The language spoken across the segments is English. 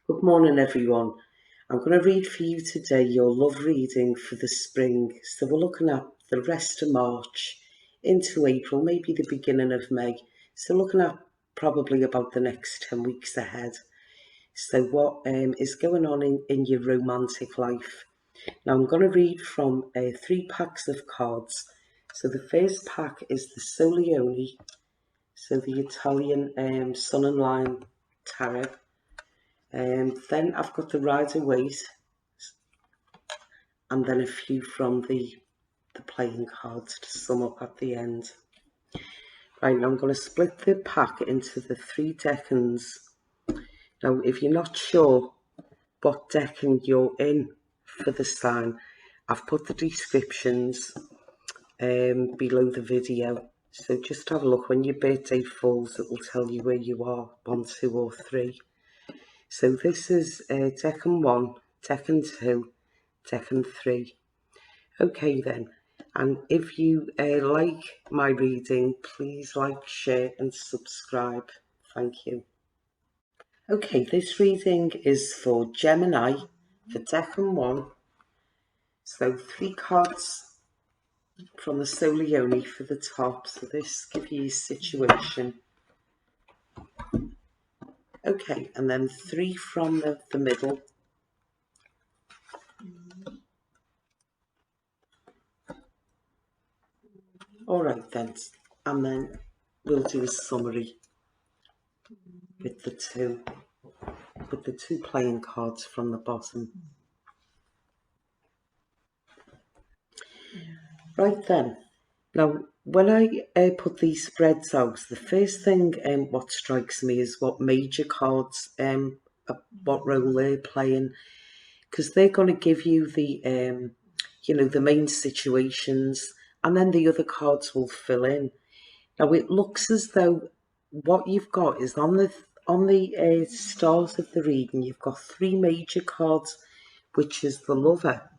Good morning, everyone. I'm going to read for you today your love reading for the spring. So we're looking at the rest of March into April, maybe the beginning of May. So looking at probably about the next 10 weeks ahead. So what is going on in your romantic life? Now I'm going to read from 3 packs of cards. So the first pack is the Solioni, so the Italian Sun and Line Tarot. Then I've got the Rider-Waite, and then a few from the playing cards to sum up at the end. Right, now I'm going to split the pack into the 3 decans. Now, if you're not sure what decan you're in for the sign, I've put the descriptions below the video. So just have a look. When your birthday falls, it will tell you where you are, 1, 2 or 3. So this is Decan 1, Decan 2, Decan 3. Okay then, and if you like my reading, please like, share and subscribe. Thank you. Okay, this reading is for Gemini, for Decan 1. So 3 cards from the Solioni for the top. So this gives you a situation. Okay, and then 3 from the middle. Alright then, and then we'll do a summary with the two playing cards from the bottom. Right then, now when I put these spreads out, the first thing what strikes me is what major cards what role they're playing, because they're going to give you the the main situations, and then the other cards will fill in. Now it looks as though what you've got is on the start of the reading, you've got 3 major cards, which is the Lover.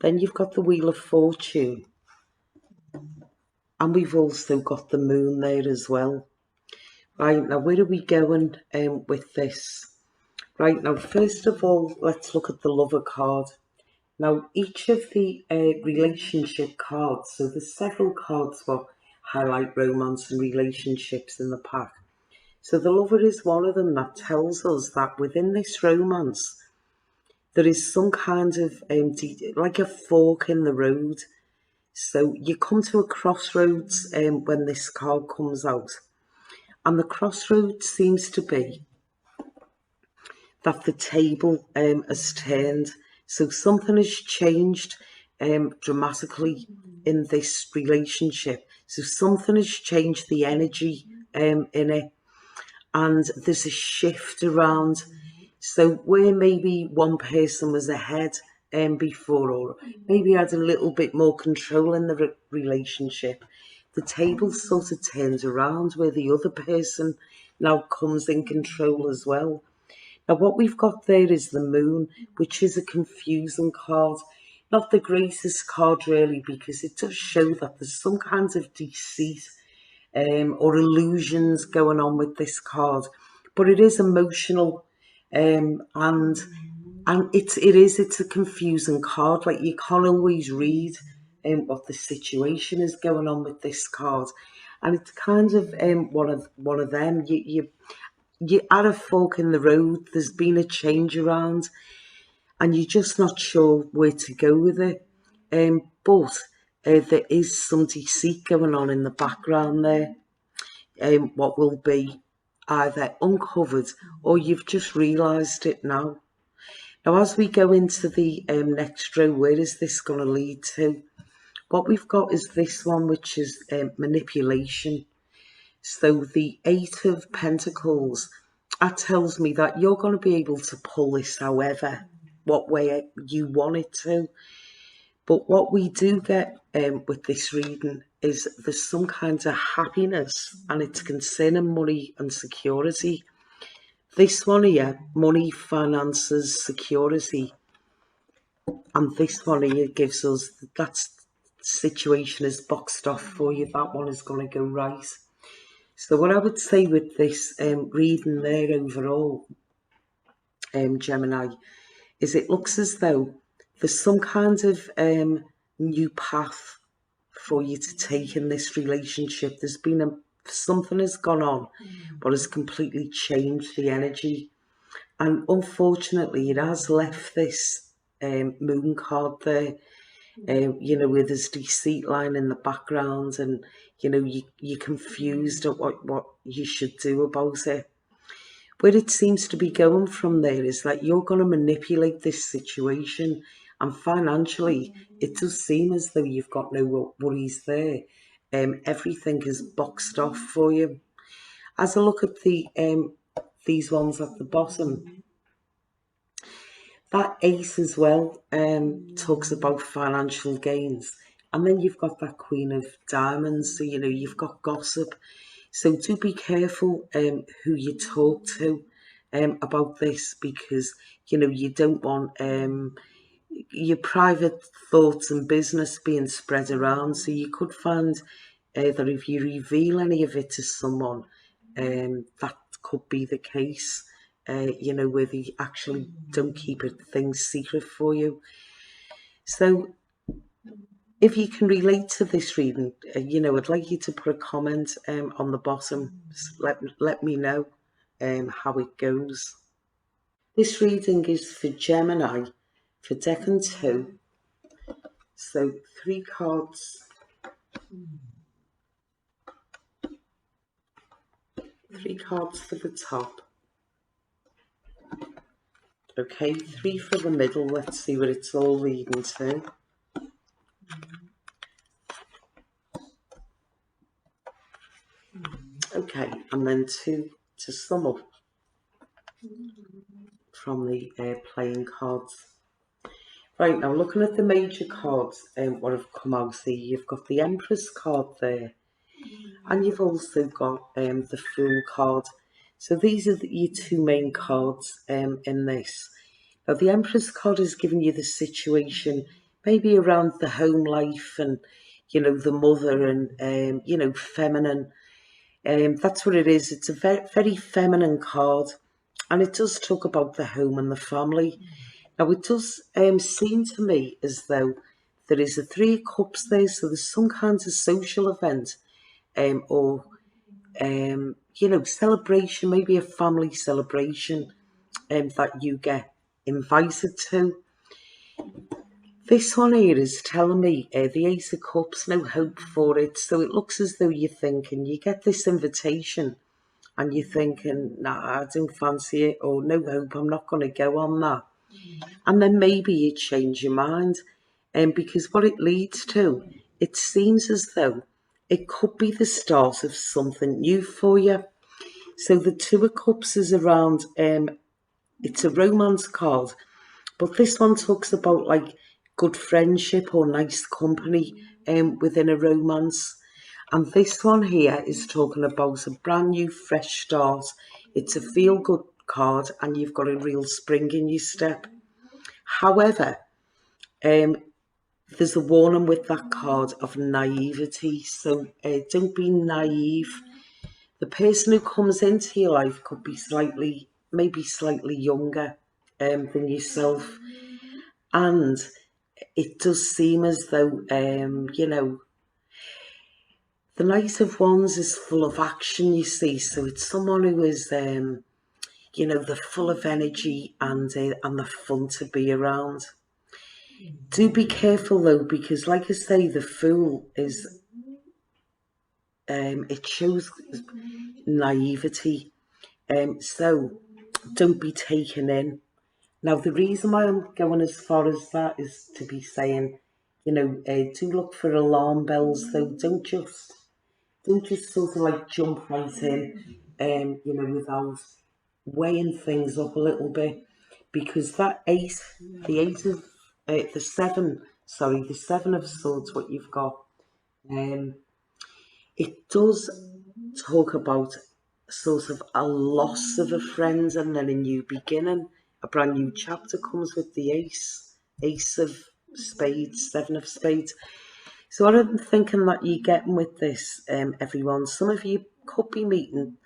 Then you've got the Wheel of Fortune, and we've also got the Moon there as well. Right, now where are we going with this? Right, now first of all, let's look at the Lover card. Now each of the relationship cards, so there's several cards that highlight romance and relationships in the pack. So the Lover is one of them that tells us that within this romance, there is some kind of like a fork in the road. So you come to a crossroads when this card comes out, and the crossroads seems to be that the table has turned. So something has changed dramatically in this relationship. So something has changed the energy in it, and there's a shift around. So where maybe one person was ahead before, or maybe had a little bit more control in the relationship, the table sort of turns around where the other person now comes in control as well. Now what we've got there is the Moon, which is a confusing card. Not the greatest card really, because it does show that there's some kinds of deceit or illusions going on with this card, but it is emotional, and it's a confusing card. Like, you can't always read what the situation is going on with this card, and it's kind of one of them. You at a fork in the road. There's been a change around, and you're just not sure where to go with it. But there is some deceit going on in the background there. What will be either uncovered, or you've just realised it now. Now, as we go into the next row, where is this going to lead to? What we've got is this one, which is manipulation. So the 8 of Pentacles, that tells me that you're going to be able to pull this however, what way you want it to. But what we do get with this reading is there's some kind of happiness, and it's concerning money and security. This one here, money, finances, security. And this one here gives us that situation is boxed off for you. That one is going to go right. So what I would say with this reading there overall Gemini, is it looks as though there's some kind of new path for you to take in this relationship. There's been something has gone on, but has completely changed the energy. And unfortunately, it has left this moon card there, with this deceit line in the background, and you're confused at what you should do about it. Where it seems to be going from there is that you're going to manipulate this situation, and financially, it does seem as though you've got no worries there. Everything is boxed off for you. As I look at these ones at the bottom, that ace as well talks about financial gains. And then you've got that Queen of Diamonds, so you've got gossip. So do be careful who you talk to about this, because you don't want your private thoughts and business being spread around. So you could find that if you reveal any of it to someone, that could be the case. Where they actually don't keep things secret for you. So if you can relate to this reading, I'd like you to put a comment on the bottom. Let me know how it goes. This reading is for Gemini, for Decan 2. So 3 cards. 3 cards for the top. Okay, 3 for the middle. Let's see what it's all leading to. Okay, and then 2 to sum up from the playing cards. Right, now looking at the major cards, what have come out here, you've got the Empress card there, and you've also got the Fool card. So these are your 2 main cards in this. Now the Empress card is giving you the situation, maybe around the home life and, the mother and, feminine. That's what it is. It's a very, very feminine card, and it does talk about the home and the family. Now it does seem to me as though there is a 3 of Cups there, so there's some kind of social event or celebration, maybe a family celebration that you get invited to. This one here is telling me the Ace of Cups, no hope for it. So it looks as though you're thinking, you get this invitation and you're thinking, nah, I don't fancy it, or no hope, I'm not going to go on that. And then maybe you change your mind. Because what it leads to, it seems as though it could be the start of something new for you. So the 2 of Cups is around, it's a romance card, but this one talks about like good friendship or nice company within a romance. And this one here is talking about a brand new fresh start. It's a feel good card, and you've got a real spring in your step. However, there's a warning with that card of naivety. So don't be naive. The person who comes into your life could be maybe slightly younger than yourself. And it does seem as though, the Knight of Wands is full of action, you see. So it's someone who is, they're full of energy and they're fun to be around. Do be careful though, because like I say, the Fool is, it shows naivety. So don't be taken in. Now, the reason why I'm going as far as that is to be saying, do look for alarm bells though. Don't just sort of like jump right in, without weighing things up a little bit, because that the 7 of Swords, what you've got, it does talk about sort of a loss of a friend and then a new beginning. A brand new chapter comes with the Ace of Spades, 7 of Spades. So what I'm thinking that you're getting with this, everyone, some of you could be meeting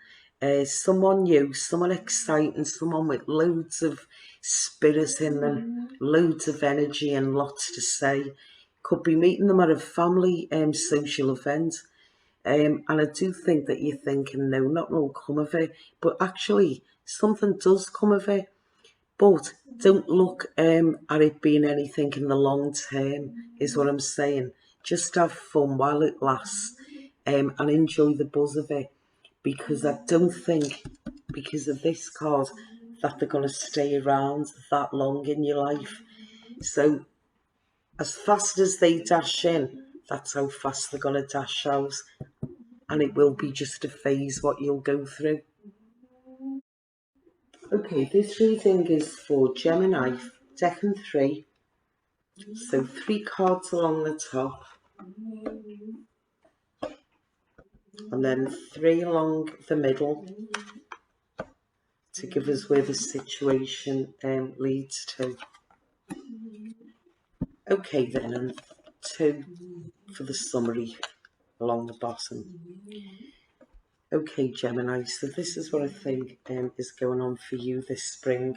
someone new, someone exciting, someone with loads of spirit in them, loads of energy and lots to say. Could be meeting them at a family social event. And I do think that you're thinking, no, nothing will come of it. But actually, something does come of it. But don't look at it being anything in the long term, is what I'm saying. Just have fun while it lasts, and enjoy the buzz of it. Because I don't think, because of this card, that they're going to stay around that long in your life. So as fast as they dash in, that's how fast they're going to dash out. And it will be just a phase what you'll go through. Okay, this reading is for Gemini, Decan 3. So 3 cards along the top, and then 3 along the middle to give us where the situation leads to. Okay then, and 2 for the summary along the bottom. Okay, Gemini, so this is what I think is going on for you this spring.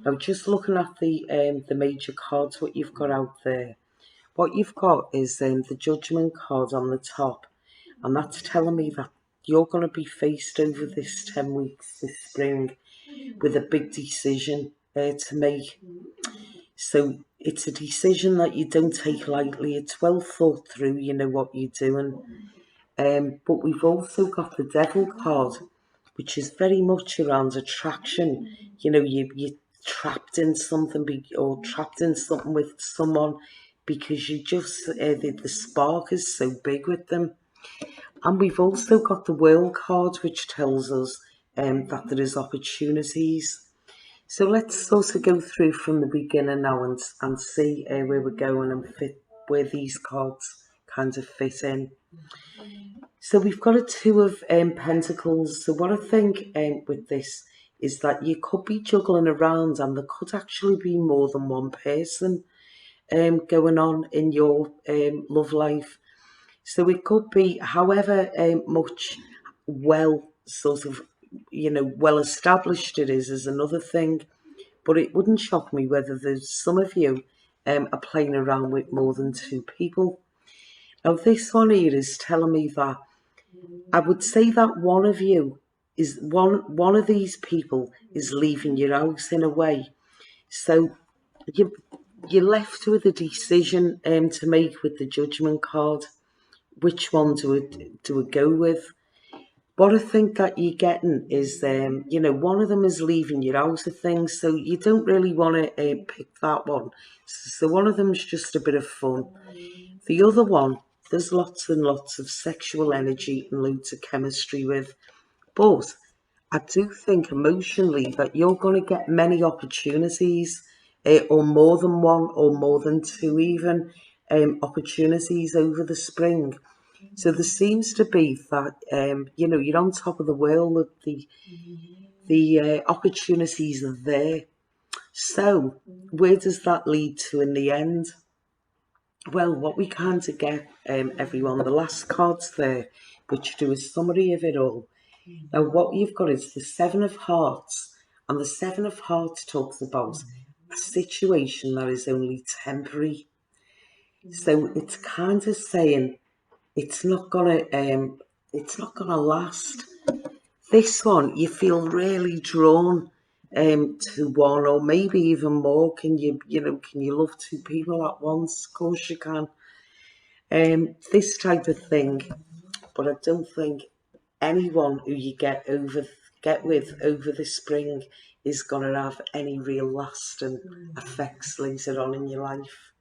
Now, just looking at the major cards, what you've got out there. What you've got is the Judgment card on the top, and that's telling me that you're going to be faced over this 10 weeks this spring with a big decision to make. So it's a decision that you don't take lightly. It's well thought through, you know what you're doing. But we've also got the Devil card, which is very much around attraction. You know, you're trapped in something or trapped in something with someone because you just, the spark is so big with them. And we've also got the World card, which tells us that there is opportunities. So let's sort of go through from the beginning now and see where we're going and fit where these cards kind of fit in. So we've got a 2 of Pentacles. So what I think with this is that you could be juggling around, and there could actually be more than one person going on in your love life. So it could be, however much well sort of, you know, well established it is another thing. But it wouldn't shock me whether there's some of you are playing around with more than 2 people. Now this one here is telling me that I would say that one of you is one of these people is leaving your house in a way. So you're left with a decision to make with the Judgment card. Which one do we go with? What I think that you're getting is, you know, one of them is leaving your house of things, so you don't really want to pick that one. So one of them's just a bit of fun. The other one, there's lots and lots of sexual energy and loads of chemistry with. But I do think emotionally that you're going to get many opportunities, or more than one, or more than 2 even, opportunities over the spring. So there seems to be that, you know, you're on top of the world, that the opportunities are there. So where does that lead to in the end? Well, what we kind of get, everyone, the last cards there, which do a summary of it all. Now, what you've got is the 7 of Hearts, and the 7 of Hearts talks about a situation that is only temporary. So it's kind of saying it's not gonna last. This one, you feel really drawn to one, or maybe even more. Can you love 2 people at once? Of course you can. This type of thing, but I don't think anyone who you get with over the spring is gonna have any real lasting effects later on in your life.